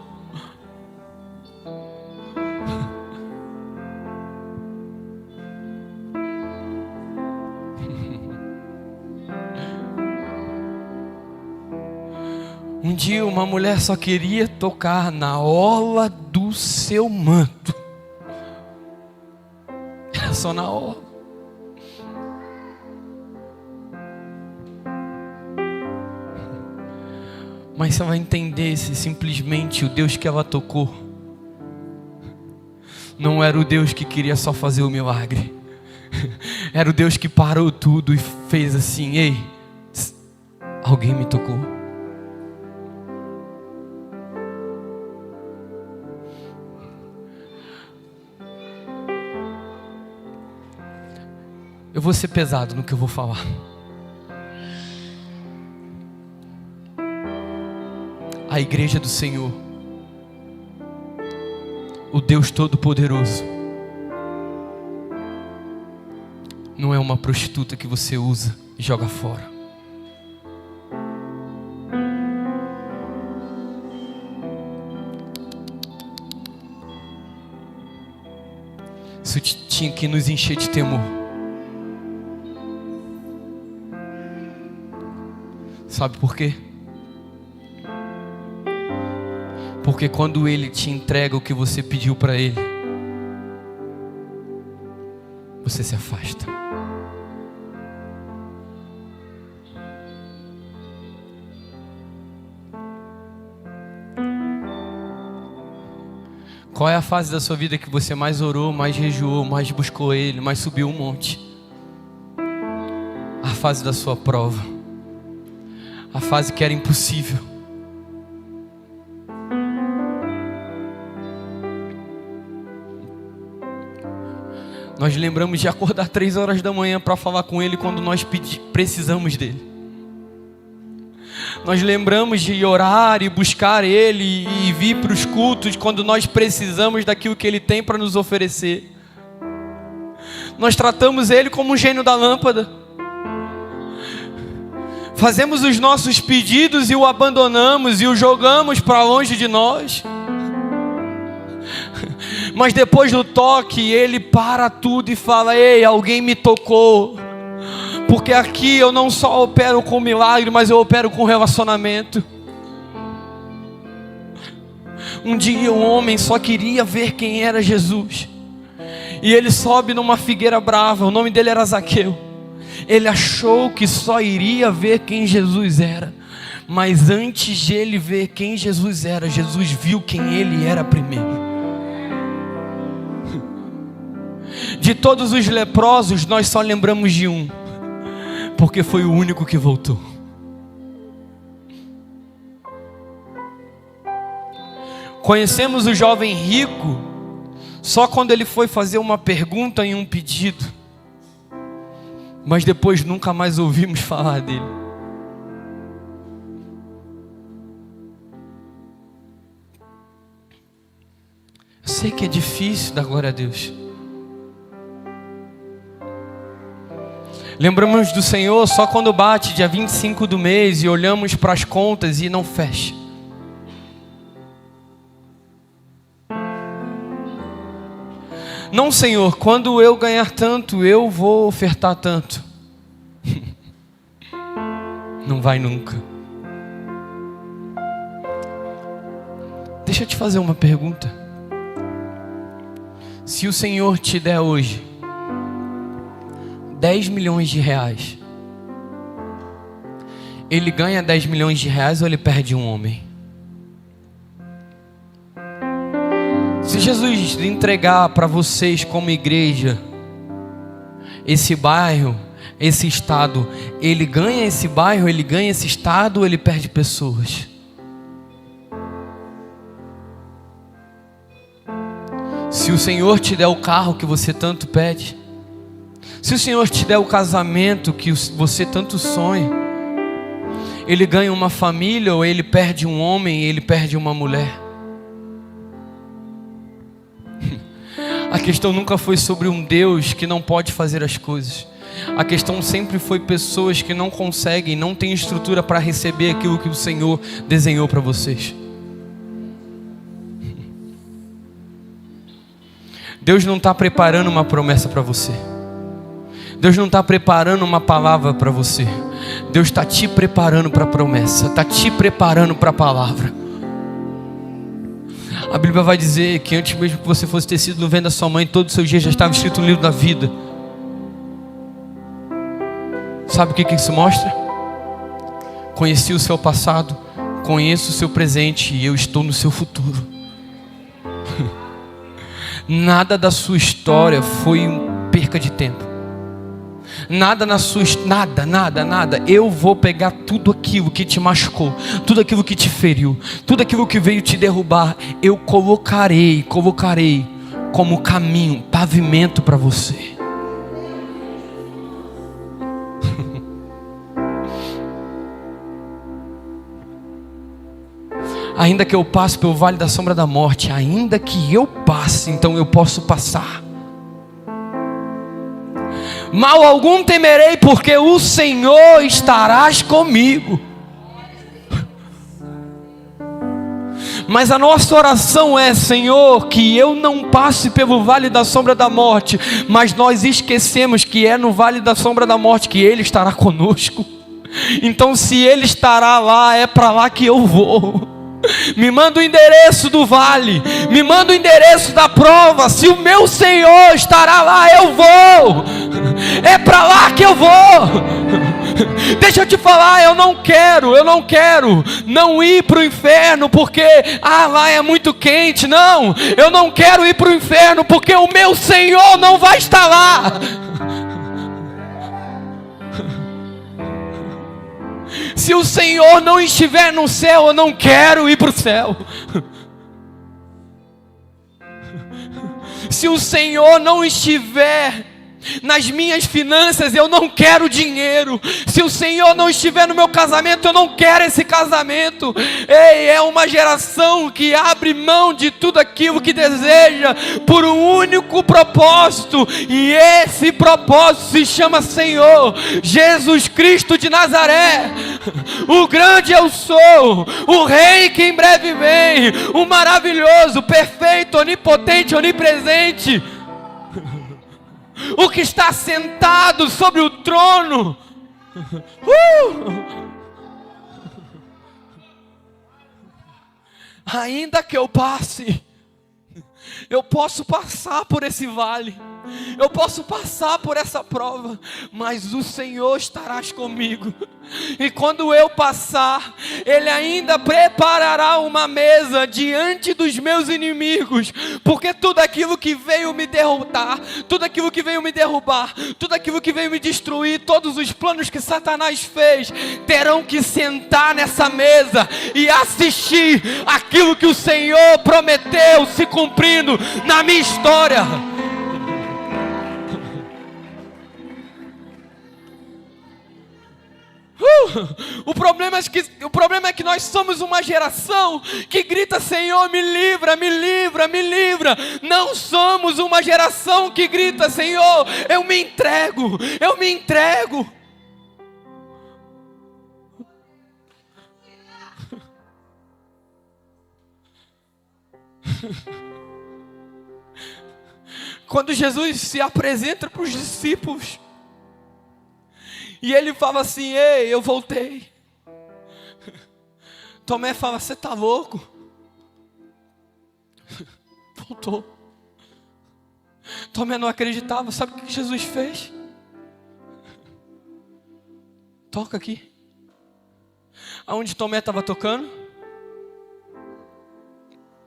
Um dia uma mulher só queria tocar na orla do seu manto. Era só na orla. Mas você vai entender se simplesmente o Deus que ela tocou não era o Deus que queria só fazer o milagre. Era o Deus que parou tudo e fez assim: ei, alguém me tocou. Eu vou ser pesado no que eu vou falar. A igreja do Senhor, o Deus Todo-Poderoso, não é uma prostituta que você usa e joga fora. Isso tinha que nos encher de temor. Sabe por quê? Porque quando Ele te entrega o que você pediu para Ele, você se afasta. Qual é a fase da sua vida que você mais orou, mais jejuou, mais buscou Ele, mais subiu um monte? A fase da sua prova. A fase que era impossível. Nós lembramos de acordar 3 horas da manhã para falar com Ele quando nós precisamos dEle. Nós lembramos de orar e buscar Ele e vir para os cultos quando nós precisamos daquilo que Ele tem para nos oferecer. Nós tratamos Ele como um gênio da lâmpada. Fazemos os nossos pedidos e o abandonamos e o jogamos para longe de nós. Mas depois do toque, Ele para tudo e fala: ei, alguém me tocou. Porque aqui eu não só opero com milagre, mas eu opero com relacionamento. Um dia um homem só queria ver quem era Jesus. E ele sobe numa figueira brava, o nome dele era Zaqueu. Ele achou que só iria ver quem Jesus era. Mas antes de ele ver quem Jesus era, Jesus viu quem ele era primeiro. De todos os leprosos, nós só lembramos de um, porque foi o único que voltou. Conhecemos o jovem rico só quando ele foi fazer uma pergunta e um pedido, mas depois nunca mais ouvimos falar dele. Eu sei que é difícil dar glória a Deus. Lembramos do Senhor só quando bate dia 25 do mês e olhamos para as contas e não fecha. Não, Senhor, quando eu ganhar tanto, eu vou ofertar tanto. Não vai nunca. Deixa eu te fazer uma pergunta. Se o Senhor te der hoje 10 milhões de reais, Ele ganha 10 milhões de reais ou Ele perde um homem? Se Jesus entregar para vocês como igreja esse bairro, esse estado, Ele ganha esse bairro, Ele ganha esse estado ou Ele perde pessoas? Se o Senhor te der o carro que você tanto pede, se o Senhor te der o casamento que você tanto sonha, Ele ganha uma família ou Ele perde um homem, Ele perde uma mulher? A questão nunca foi sobre um Deus que não pode fazer as coisas. A questão sempre foi pessoas que não conseguem, não têm estrutura para receber aquilo que o Senhor desenhou para vocês. Deus não está preparando uma promessa para você. Deus não está preparando uma palavra para você. Deus está te preparando para a promessa. Está te preparando para a palavra. A Bíblia vai dizer que antes mesmo que você fosse tecido no ventre da sua mãe, todos os seus dias já estava escrito no livro da vida. Sabe o que isso mostra? Conheci o seu passado, conheço o seu presente e eu estou no seu futuro. Nada da sua história foi perca de tempo. Nada na sua nada. Eu vou pegar tudo aquilo que te machucou, tudo aquilo que te feriu, tudo aquilo que veio te derrubar. Eu colocarei como caminho, pavimento para você. Ainda que eu passe pelo vale da sombra da morte, ainda que eu passe, então eu posso passar. Mal algum temerei, porque o Senhor estarás comigo. Mas a nossa oração é: Senhor, que eu não passe pelo vale da sombra da morte. Mas nós esquecemos que é no vale da sombra da morte que Ele estará conosco. Então se Ele estará lá, é para lá que eu vou. Me manda o endereço do vale, me manda o endereço da prova. Se o meu Senhor estará lá, eu vou. É para lá que eu vou. Deixa eu te falar, eu não quero não ir para o inferno porque lá é muito quente. Não, eu não quero ir para o inferno porque o meu Senhor não vai estar lá. Se o Senhor não estiver no céu, eu não quero ir para o céu. Se o Senhor não estiver nas minhas finanças, eu não quero dinheiro. Se o Senhor não estiver no meu casamento, eu não quero esse casamento. Ei, é uma geração que abre mão de tudo aquilo que deseja por um único propósito, e esse propósito se chama Senhor Jesus Cristo de Nazaré. O grande eu sou, o Rei que em breve vem, o maravilhoso, perfeito, onipotente, onipresente, o que está sentado sobre o trono. Ainda que eu passe, eu posso passar por esse vale, eu posso passar por essa prova, mas o Senhor estarás comigo. E quando eu passar, Ele ainda preparará uma mesa diante dos meus inimigos. Porque tudo aquilo que veio me derrotar, tudo aquilo que veio me derrubar, tudo aquilo que veio me destruir, todos os planos que Satanás fez, terão que sentar nessa mesa e assistir aquilo que o Senhor prometeu se cumprindo na minha história. O problema é que nós somos uma geração que grita: Senhor, me livra, me livra, me livra. Não somos uma geração que grita: Senhor, eu me entrego, eu me entrego. Quando Jesus se apresenta para os discípulos e Ele fala assim: ei, eu voltei. Tomé fala: você está louco? Voltou. Tomé não acreditava. Sabe o que Jesus fez? Toca aqui. Aonde Tomé estava tocando?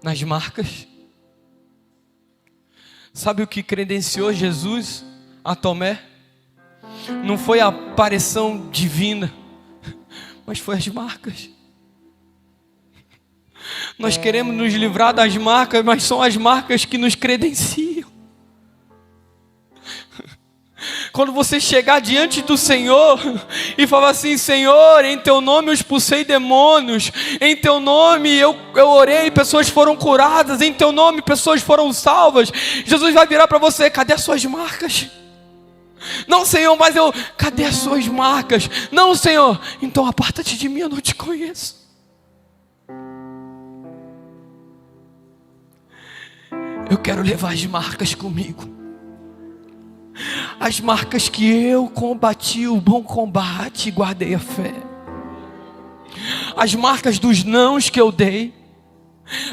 Nas marcas. Sabe o que credenciou Jesus a Tomé? Não foi a aparição divina, mas foi as marcas. Nós queremos nos livrar das marcas, mas são as marcas que nos credenciam. Quando você chegar diante do Senhor e falar assim: Senhor, em Teu nome eu expulsei demônios, em Teu nome eu orei, pessoas foram curadas, em Teu nome pessoas foram salvas, Jesus vai virar para você: cadê as suas marcas? Não, Senhor, mas cadê as suas marcas? Não, Senhor, então aparta-te de mim, eu não te conheço. Eu quero levar as marcas comigo. as marcas que eu combati o bom combate e guardei a fé, as marcas dos nãos que eu dei,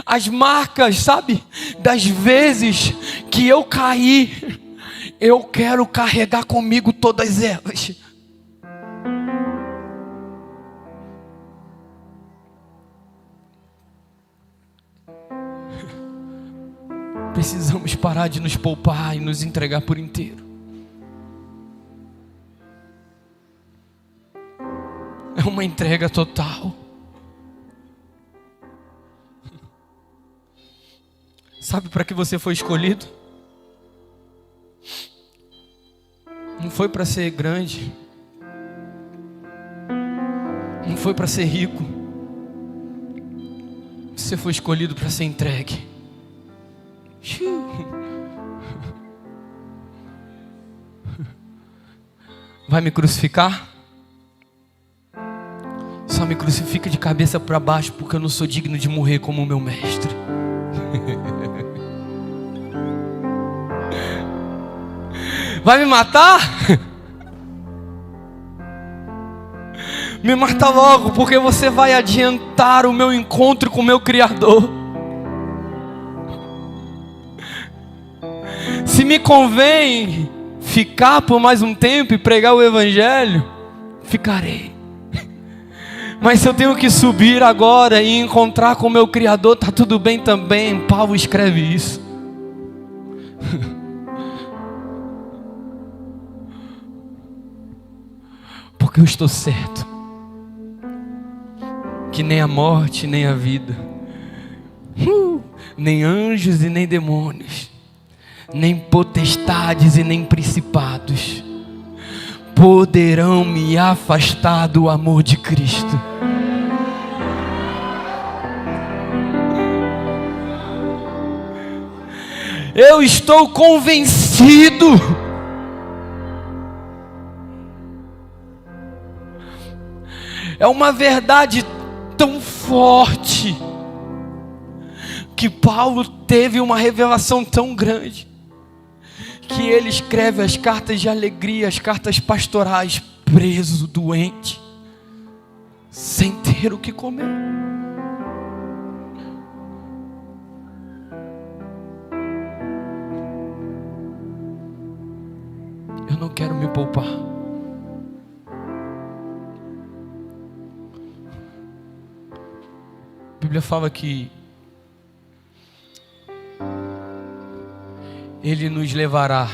as marcas, sabe, das vezes que eu caí, eu quero carregar comigo todas elas. Precisamos parar de nos poupar e nos entregar por inteiro. É uma entrega total. Sabe para que você foi escolhido? Não foi para ser grande, não foi para ser rico. Você foi escolhido para ser entregue. Vai me crucificar? Só me crucifica de cabeça para baixo, porque eu não sou digno de morrer como o meu mestre. Vai me matar? Me mata logo, porque você vai adiantar o meu encontro com o meu Criador. Se me convém ficar por mais um tempo e pregar o Evangelho, ficarei. Mas se eu tenho que subir agora e encontrar com o meu Criador, tá tudo bem também. Paulo escreve isso. Porque eu estou certo que nem a morte, nem a vida, nem anjos e nem demônios, nem potestades e nem principados poderão me afastar do amor de Cristo. Eu estou convencido é uma verdade tão forte que Paulo teve uma revelação tão grande que ele escreve as cartas de alegria, as cartas pastorais, preso, doente, sem ter o que comer. Eu não quero me poupar. A Bíblia fala que Ele nos levará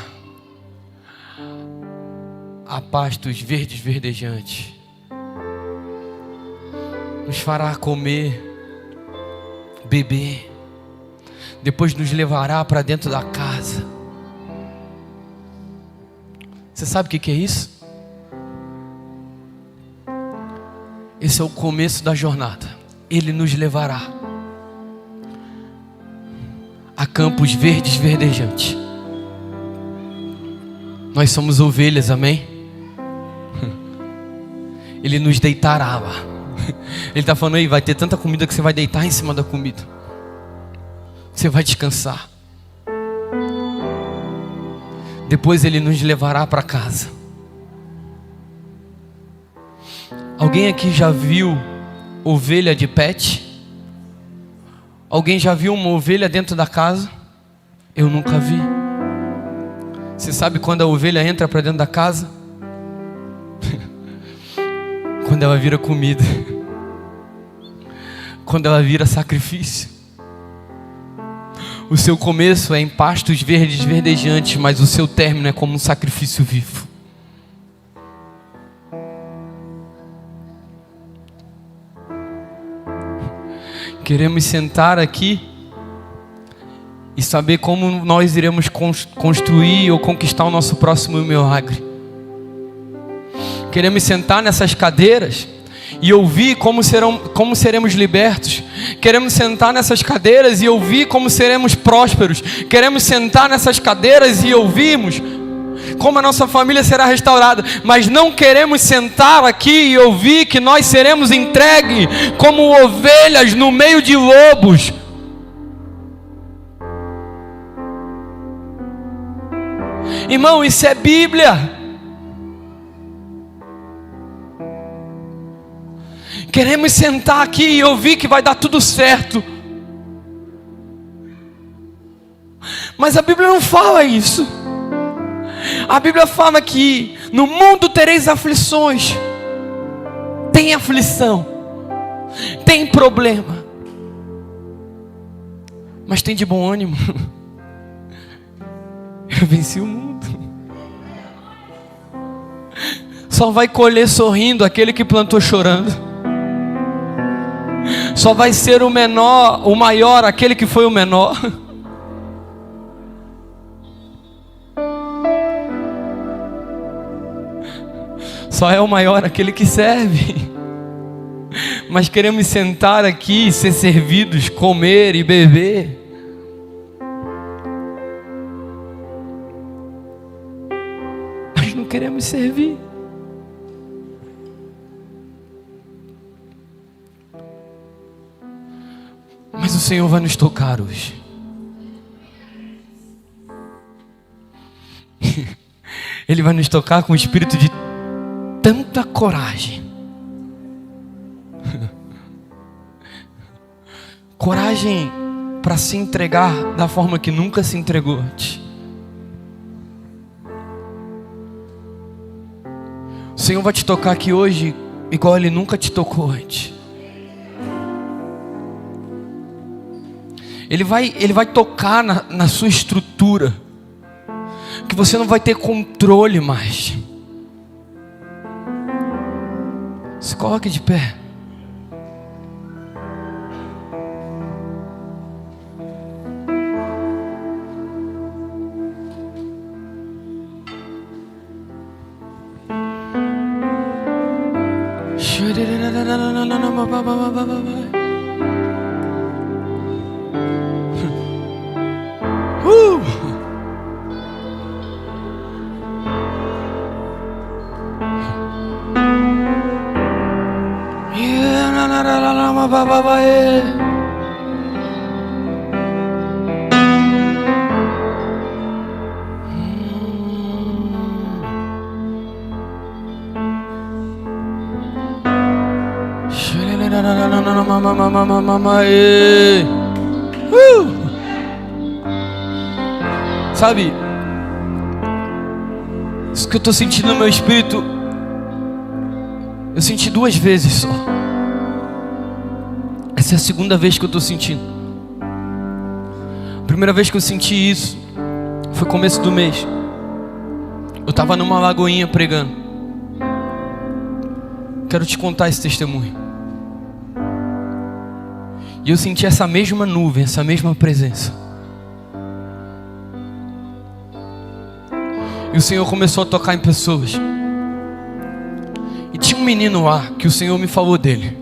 a pastos verdes verdejantes, nos fará comer, beber, depois nos levará para dentro da casa. Você sabe o que é isso? Esse é o começo da jornada. Ele nos levará a campos verdes verdejantes. Nós somos ovelhas, amém? Ele nos deitará lá. Ele está falando aí, vai ter tanta comida que você vai deitar em cima da comida. Você vai descansar. Depois Ele nos levará para casa. Alguém aqui já viu ovelha de pet? Alguém já viu uma ovelha dentro da casa? Eu nunca vi. Você sabe quando a ovelha entra para dentro da casa? Quando ela vira comida. Quando ela vira sacrifício. O seu começo é em pastos verdes verdejantes, mas o seu término é como um sacrifício vivo. Queremos sentar aqui e saber como nós iremos construir ou conquistar o nosso próximo milagre. Queremos sentar nessas cadeiras e ouvir como seremos libertos. Queremos sentar nessas cadeiras e ouvir como seremos prósperos. Queremos sentar nessas cadeiras e ouvirmos como a nossa família será restaurada. Mas não queremos sentar aqui e ouvir que nós seremos entregues como ovelhas no meio de lobos. Irmão, isso é Bíblia. Queremos sentar aqui e ouvir que vai dar tudo certo. Mas a Bíblia não fala isso. A Bíblia fala que no mundo tereis aflições. Tem aflição, tem problema, mas tem de bom ânimo. Eu venci o mundo. Só vai colher sorrindo aquele que plantou chorando. Só vai ser o menor, o maior, aquele que foi o menor. Só é o maior aquele que serve. Mas queremos sentar aqui, ser servidos, comer e beber. Mas não queremos servir. Mas o Senhor vai nos tocar hoje. Ele vai nos tocar com o espírito de tanta coragem. Coragem para se entregar da forma que nunca se entregou antes. O Senhor vai te tocar aqui hoje igual Ele nunca te tocou antes. Ele vai tocar na sua estrutura, que você não vai ter controle mais. Se coloque de pé. Sabe, isso que eu estou sentindo no meu espírito, eu senti 2 vezes só. Essa é a segunda vez que eu estou sentindo. A primeira vez que eu senti isso foi começo do mês. Eu estava numa lagoinha pregando. Quero te contar esse testemunho. E eu senti essa mesma nuvem, essa mesma presença. E o Senhor começou a tocar em pessoas. E tinha um menino lá que o Senhor me falou dele.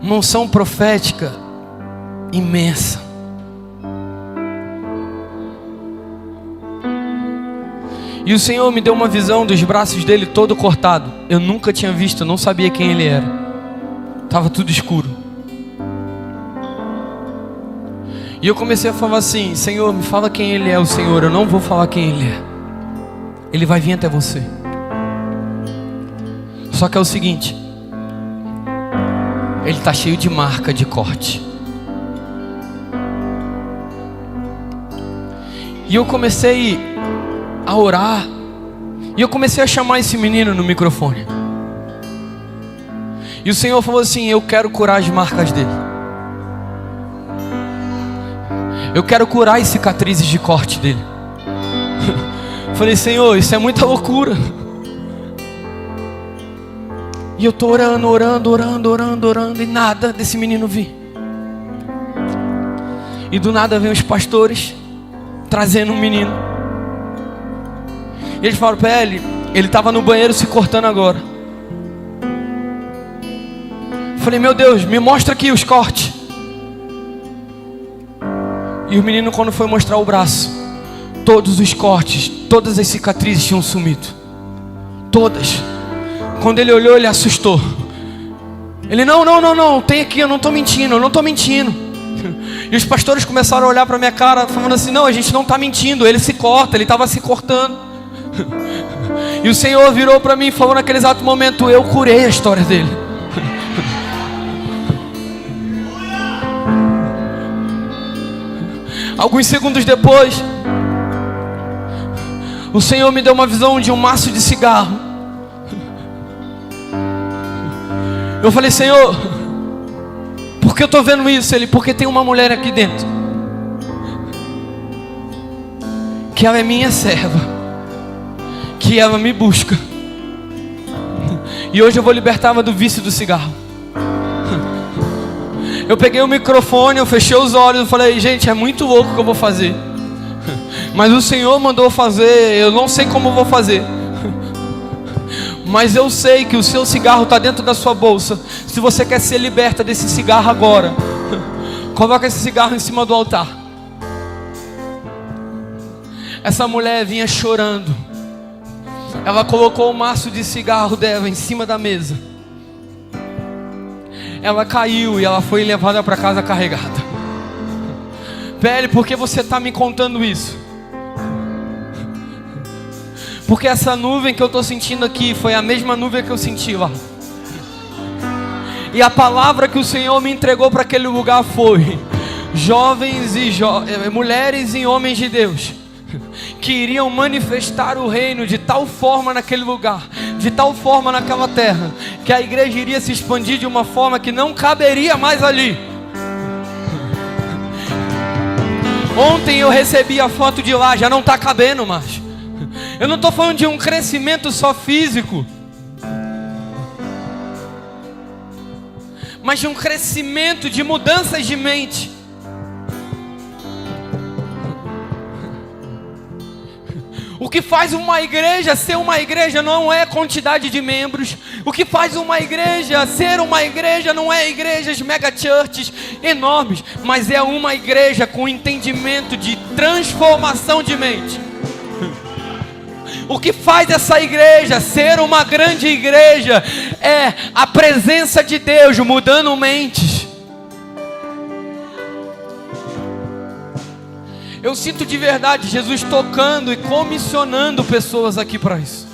Uma unção profética imensa. E o Senhor me deu uma visão dos braços dele todo cortado. Eu nunca tinha visto, eu não sabia quem ele era. Estava tudo escuro. E eu comecei a falar assim: Senhor, me fala quem ele é. O Senhor, eu não vou falar quem ele é. Ele vai vir até você. Só que é o seguinte: ele está cheio de marca de corte. E eu comecei a orar. E eu comecei a chamar esse menino no microfone. E o Senhor falou assim: eu quero curar as marcas dele. Eu quero curar as cicatrizes de corte dele. Falei: Senhor, isso é muita loucura. E eu estou orando, e nada desse menino vir. E do nada vem os pastores trazendo um menino. E eles falaram para ele estava no banheiro se cortando agora. Falei: meu Deus, me mostra aqui os cortes. E o menino, quando foi mostrar o braço, todos os cortes, todas as cicatrizes tinham sumido. Todas. Quando ele olhou, ele assustou. Ele: não, tem aqui, eu não estou mentindo, E os pastores começaram a olhar para minha cara, falando assim: não, a gente não está mentindo, ele se corta, ele estava se cortando. E o Senhor virou para mim e falou naquele exato momento: eu curei a história dele. Alguns segundos depois, o Senhor me deu uma visão de um maço de cigarro. Eu falei: Senhor, por que eu estou vendo isso? Ele: porque tem uma mulher aqui dentro, que ela é minha serva, que ela me busca, e hoje eu vou libertá-la do vício do cigarro. Eu peguei o microfone, eu fechei os olhos, eu falei: gente, é muito louco o que eu vou fazer, mas o Senhor mandou fazer, eu não sei como eu vou fazer, mas eu sei que o seu cigarro está dentro da sua bolsa. Se você quer ser liberta desse cigarro agora, coloca esse cigarro em cima do altar. Essa mulher vinha chorando. Ela colocou o maço de cigarro dela em cima da mesa. Ela caiu e ela foi levada para casa carregada. Pele, por que você está me contando isso? Porque essa nuvem que eu estou sentindo aqui foi a mesma nuvem que eu senti lá. E a palavra que o Senhor me entregou para aquele lugar foi: jovens e mulheres e homens de Deus que iriam manifestar o reino de tal forma naquele lugar, de tal forma naquela terra, que a igreja iria se expandir de uma forma que não caberia mais ali. Ontem eu recebi a foto de lá, já não está cabendo mais. Eu não estou falando de um crescimento só físico, mas de um crescimento de mudanças de mente. O que faz uma igreja ser uma igreja não é quantidade de membros. O que faz uma igreja ser uma igreja não é igrejas mega churches enormes, mas é uma igreja com entendimento de transformação de mente. O que faz essa igreja ser uma grande igreja é a presença de Deus mudando mentes. Eu sinto de verdade Jesus tocando e comissionando pessoas aqui para isso.